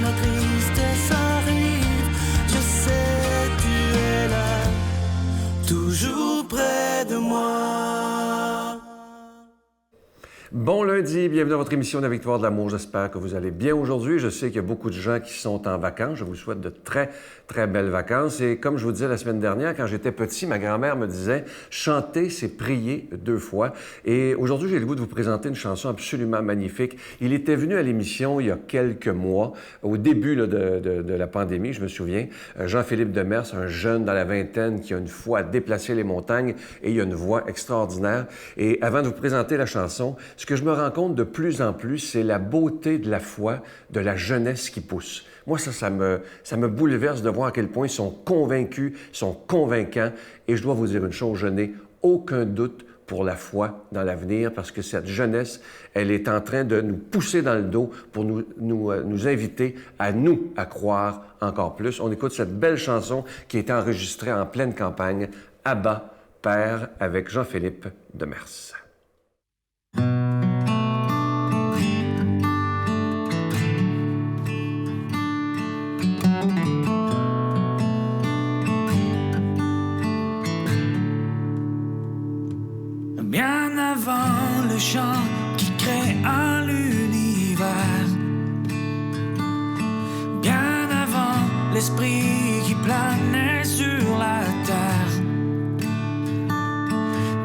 la tristesse arrive, je sais tu es là, toujours près de moi. Bon lundi, bienvenue dans votre émission de la Victoire de l'amour. J'espère que vous allez bien aujourd'hui. Je sais qu'il y a beaucoup de gens qui sont en vacances. Je vous souhaite de très, très belles vacances. Et comme je vous disais la semaine dernière, quand j'étais petit, ma grand-mère me disait « Chanter, c'est prier 2 fois ». Et aujourd'hui, j'ai le goût de vous présenter une chanson absolument magnifique. Il était venu à l'émission il y a quelques mois, au début là, de la pandémie, je me souviens. Jean-Philippe Demers, un jeune dans la vingtaine qui a une foi à déplacer les montagnes et il a une voix extraordinaire. Et avant de vous présenter la chanson, ce que je me rends compte de plus en plus, c'est la beauté de la foi de la jeunesse qui pousse. Moi, ça me bouleverse de voir à quel point ils sont convaincus, sont convaincants. Et je dois vous dire une chose, je n'ai aucun doute pour la foi dans l'avenir parce que cette jeunesse, elle est en train de nous pousser dans le dos pour nous inviter à croire encore plus. On écoute cette belle chanson qui a été enregistrée en pleine campagne, « Abba, Père » avec Jean-Philippe Demers. Bien avant le chant qui crée un l'univers, bien avant l'esprit qui planait sur la terre,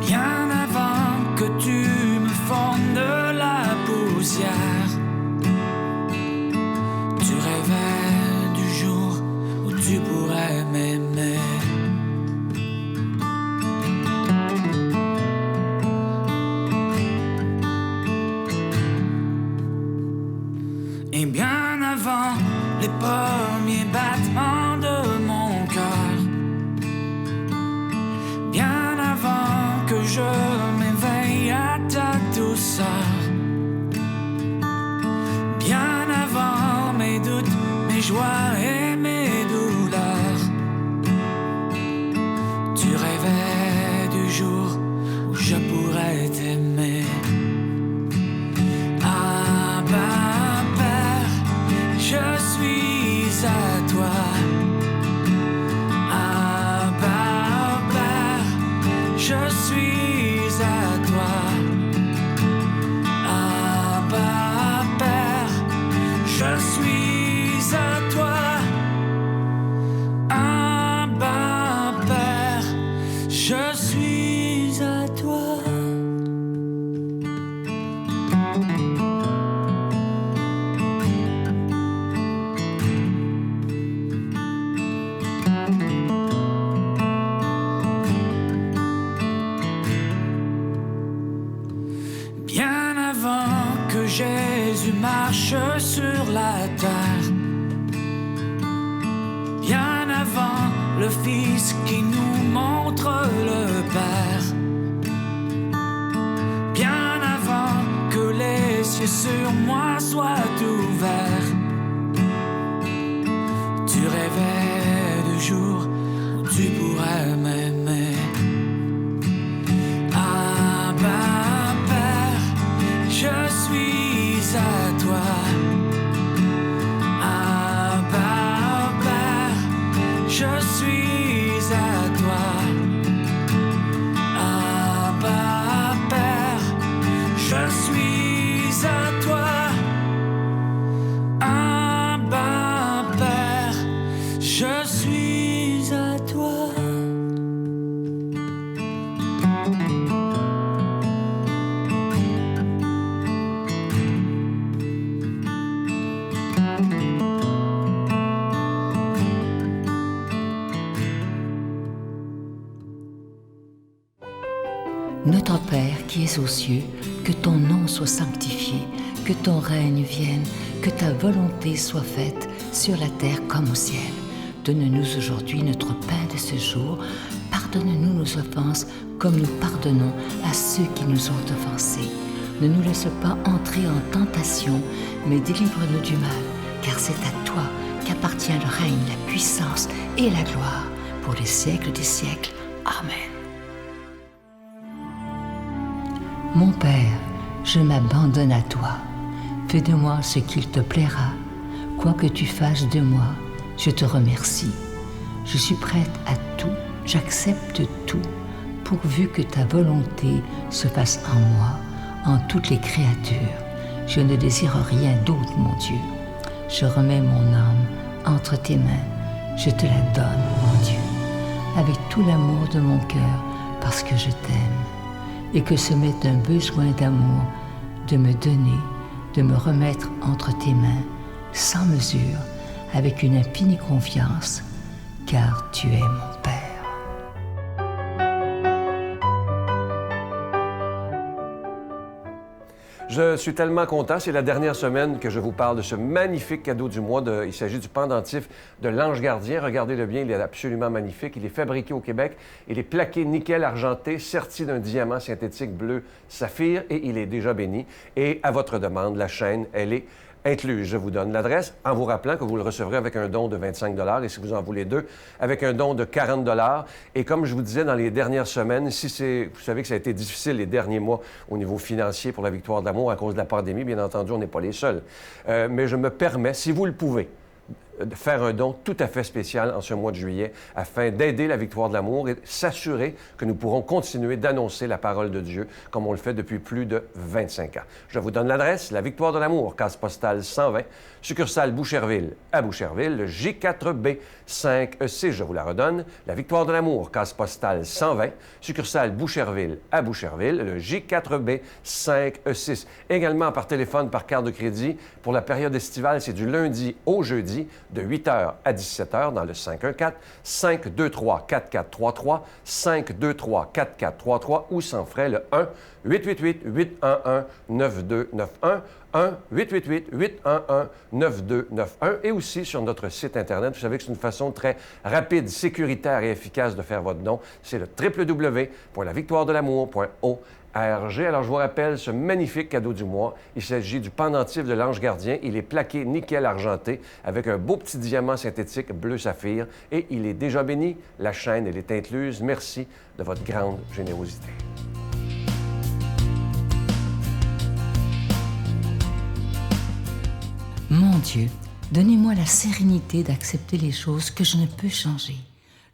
bien avant que tu me fondes de la poussière, tu rêvais du jour où tu pourrais m'aimer. Et bien avant les premiers battements de mon cœur, bien avant que je m'éveille à ta douceur, bien avant mes doutes, mes joies et mes douleurs, tu rêvais du jour où je pourrais t'aimer. Je suis à toi, Abba, Père, je suis à toi, Abba, Père, je suis à toi, Abba, Père, je suis à toi. Jésus marche sur la terre, bien avant le Fils qui nous montre le Père, bien avant que les cieux sur moi soient ouverts, tu rêvais du jour où tu pourrais m'aimer. Abba, Père, je suis à toi, Abba, Père, je suis à toi, Abba, Père, je suis à toi, Abba, Père, je suis à toi. Notre Père qui es aux cieux, que ton nom soit sanctifié, que ton règne vienne, que ta volonté soit faite sur la terre comme au ciel. Donne-nous aujourd'hui notre pain de ce jour. Pardonne-nous nos offenses comme nous pardonnons à ceux qui nous ont offensés. Ne nous laisse pas entrer en tentation, mais délivre-nous du mal, car c'est à toi qu'appartient le règne, la puissance et la gloire pour les siècles des siècles. Amen. Mon Père, je m'abandonne à toi. Fais de moi ce qu'il te plaira. Quoi que tu fasses de moi, je te remercie. Je suis prête à tout, j'accepte tout, pourvu que ta volonté se fasse en moi, en toutes les créatures. Je ne désire rien d'autre, mon Dieu. Je remets mon âme entre tes mains. Je te la donne, mon Dieu, avec tout l'amour de mon cœur, parce que je t'aime, et que ce m'est un besoin d'amour de me donner, de me remettre entre tes mains, sans mesure, avec une infinie confiance, car tu es mon Père. Je suis tellement content. C'est la dernière semaine que je vous parle de ce magnifique cadeau du mois. Il s'agit du pendentif de l'Ange Gardien. Regardez-le bien, il est absolument magnifique. Il est fabriqué au Québec. Il est plaqué nickel argenté, serti d'un diamant synthétique bleu saphir et il est déjà béni. Et à votre demande, la chaîne, elle est incluse. Je vous donne l'adresse en vous rappelant que vous le recevrez avec un don de 25 $ et si vous en voulez deux, avec un don de 40 $. Et comme je vous disais dans les dernières semaines, vous savez que ça a été difficile les derniers mois au niveau financier pour la Victoire de l'amour à cause de la pandémie. Bien entendu, on n'est pas les seuls. Mais je me permets, si vous le pouvez, de faire un don tout à fait spécial en ce mois de juillet afin d'aider la Victoire de l'amour et s'assurer que nous pourrons continuer d'annoncer la parole de Dieu comme on le fait depuis plus de 25 ans. Je vous donne l'adresse, la Victoire de l'amour, case postale 120, succursale Boucherville à Boucherville, le J4B 5E6. Je vous la redonne, la Victoire de l'amour, case postale 120, succursale Boucherville à Boucherville, le J4B 5E6. Également par téléphone, par carte de crédit. Pour la période estivale, c'est du lundi au jeudi, de 8h à 17h dans le 514-523-4433, 523-4433 ou sans frais le 1-888-811-9291, 1-888-811-9291 et aussi sur notre site Internet. Vous savez que c'est une façon très rapide, sécuritaire et efficace de faire votre don. C'est le www.lavictoiredelamour.org. Alors, je vous rappelle ce magnifique cadeau du mois. Il s'agit du pendentif de l'Ange Gardien. Il est plaqué nickel argenté avec un beau petit diamant synthétique bleu saphir et il est déjà béni. La chaîne, elle est incluse. Merci de votre grande générosité. Mon Dieu, donnez-moi la sérénité d'accepter les choses que je ne peux changer,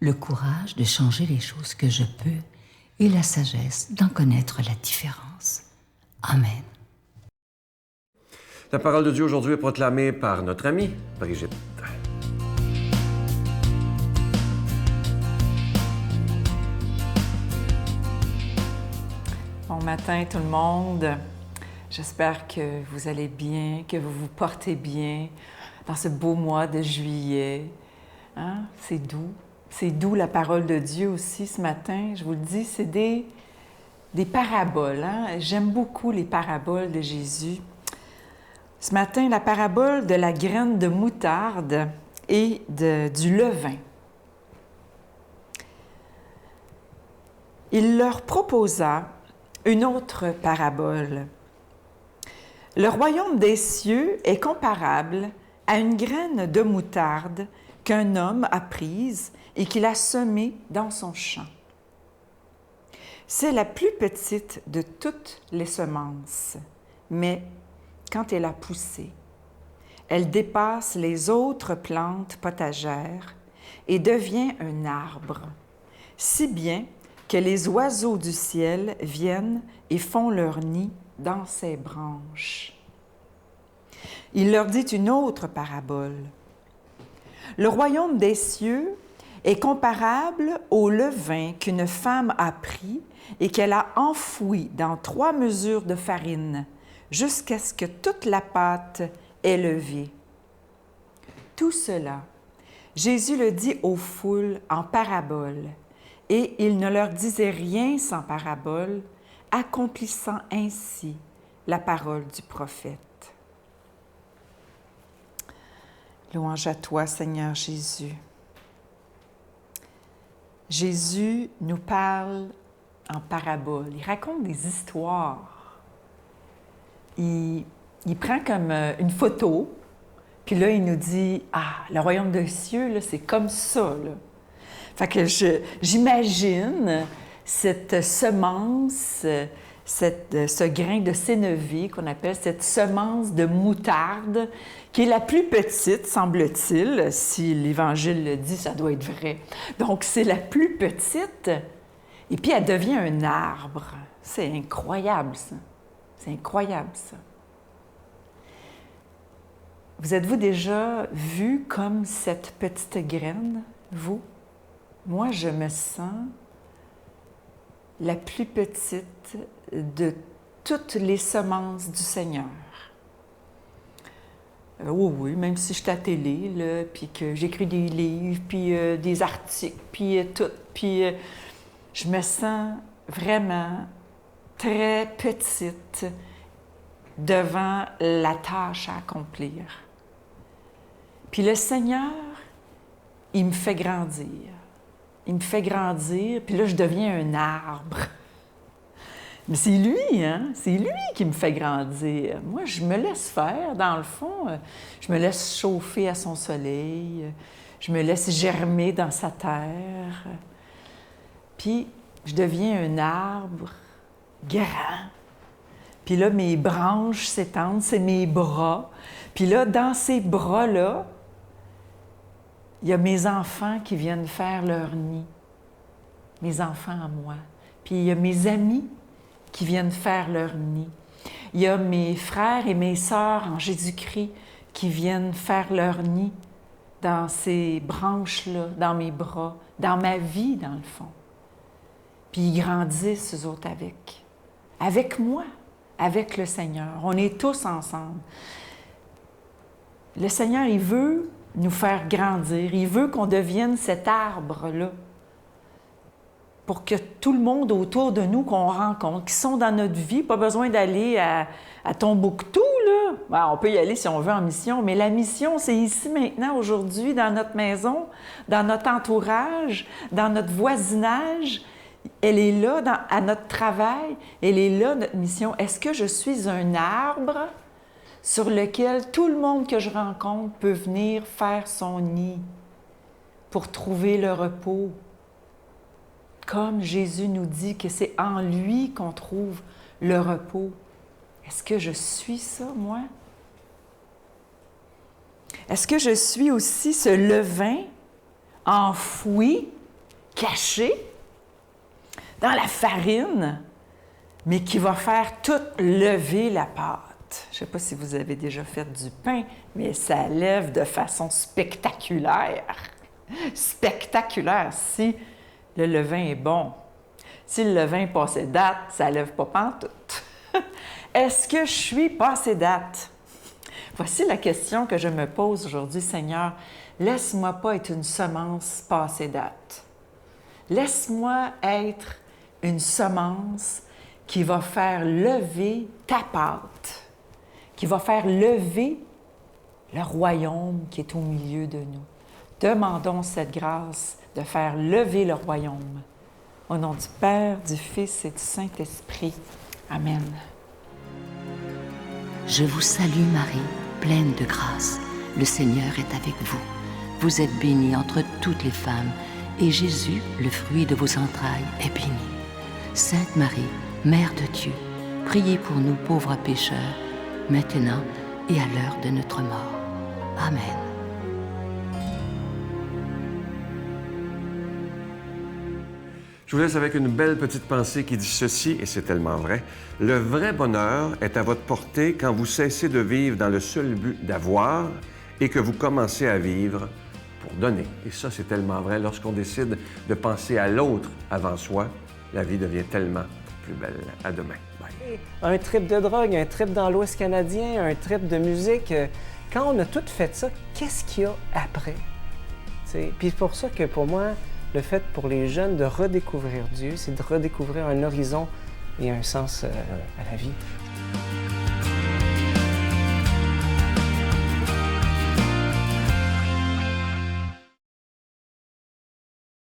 le courage de changer les choses que je peux et la sagesse d'en connaître la différence. Amen. La parole de Dieu aujourd'hui est proclamée par notre amie Brigitte. Bon matin tout le monde. J'espère que vous allez bien, que vous vous portez bien dans ce beau mois de juillet. Hein? C'est doux. C'est doux la parole de Dieu aussi ce matin. Je vous le dis, c'est des paraboles. Hein? J'aime beaucoup les paraboles de Jésus. Ce matin, la parabole de la graine de moutarde et du levain. Il leur proposa une autre parabole. Le royaume des cieux est comparable à une graine de moutarde qu'un homme a prise et qu'il a semée dans son champ. C'est la plus petite de toutes les semences, mais quand elle a poussé, elle dépasse les autres plantes potagères et devient un arbre, si bien que les oiseaux du ciel viennent et font leur nid dans ses branches. Il leur dit une autre parabole. Le royaume des cieux est comparable au levain qu'une femme a pris et qu'elle a enfoui dans 3 mesures de farine jusqu'à ce que toute la pâte ait levé. Tout cela, Jésus le dit aux foules en parabole, et il ne leur disait rien sans parabole, accomplissant ainsi la parole du prophète. Louange à toi, Seigneur Jésus. Jésus nous parle en parabole. Il raconte des histoires. Il prend comme une photo, puis là, il nous dit « Ah, le royaume des cieux, là, c'est comme ça. » Fait que j'imagine cette semence, ce grain de sénévé qu'on appelle cette semence de moutarde, qui est la plus petite, semble-t-il. Si l'Évangile le dit, ça doit être vrai. Donc, c'est la plus petite, et puis elle devient un arbre. C'est incroyable, ça. C'est incroyable, ça. Vous êtes-vous déjà vu comme cette petite graine, vous? Moi, je me sens la plus petite de toutes les semences du Seigneur. Oui, même si je suis à la télé, là, puis que j'écris des livres, puis des articles, puis tout, puis je me sens vraiment très petite devant la tâche à accomplir. Puis le Seigneur, il me fait grandir. Il me fait grandir, puis là, je deviens un arbre. Mais c'est lui, hein? C'est lui qui me fait grandir. Moi, je me laisse faire, dans le fond. Je me laisse chauffer à son soleil. Je me laisse germer dans sa terre. Puis, je deviens un arbre grand. Puis là, mes branches s'étendent, c'est mes bras. Puis là, dans ces bras-là, il y a mes enfants qui viennent faire leur nid. Mes enfants à moi. Puis il y a mes amis qui viennent faire leur nid. Il y a mes frères et mes sœurs en Jésus-Christ qui viennent faire leur nid dans ces branches-là, dans mes bras, dans ma vie, dans le fond. Puis ils grandissent, eux autres, avec moi, avec le Seigneur. On est tous ensemble. Le Seigneur, il veut nous faire grandir. Il veut qu'on devienne cet arbre-là pour que tout le monde autour de nous qu'on rencontre, qui sont dans notre vie, pas besoin d'aller à Tombouctou, là. Ben, on peut y aller si on veut en mission, mais la mission, c'est ici, maintenant, aujourd'hui, dans notre maison, dans notre entourage, dans notre voisinage. Elle est là, à notre travail. Elle est là, notre mission. Est-ce que je suis un arbre sur lequel tout le monde que je rencontre peut venir faire son nid pour trouver le repos? Comme Jésus nous dit que c'est en lui qu'on trouve le repos. Est-ce que je suis ça, moi? Est-ce que je suis aussi ce levain enfoui, caché dans la farine, mais qui va faire tout lever la pâte? Je ne sais pas si vous avez déjà fait du pain, mais ça lève de façon spectaculaire. Spectaculaire, si le levain est bon. Si le levain est passé date, ça ne lève pas pantoute. Est-ce que je suis passé date? Voici la question que je me pose aujourd'hui. Seigneur, laisse-moi pas être une semence passée date. Laisse-moi être une semence qui va faire lever ta pâte, qui va faire lever le royaume qui est au milieu de nous. Demandons cette grâce de faire lever le royaume. Au nom du Père, du Fils et du Saint-Esprit. Amen. Je vous salue Marie, pleine de grâce. Le Seigneur est avec vous. Vous êtes bénie entre toutes les femmes, et Jésus, le fruit de vos entrailles, est béni. Sainte Marie, Mère de Dieu, priez pour nous pauvres pécheurs, maintenant et à l'heure de notre mort. Amen. Je vous laisse avec une belle petite pensée qui dit ceci, et c'est tellement vrai. Le vrai bonheur est à votre portée quand vous cessez de vivre dans le seul but d'avoir et que vous commencez à vivre pour donner. Et ça, c'est tellement vrai. Lorsqu'on décide de penser à l'autre avant soi, la vie devient tellement plus belle. À demain. Bye. Un trip de drogue, un trip dans l'Ouest canadien, un trip de musique. Quand on a tout fait ça, qu'est-ce qu'il y a après? T'sais? Puis c'est pour ça que pour moi, le fait pour les jeunes de redécouvrir Dieu, c'est de redécouvrir un horizon et un sens à la vie.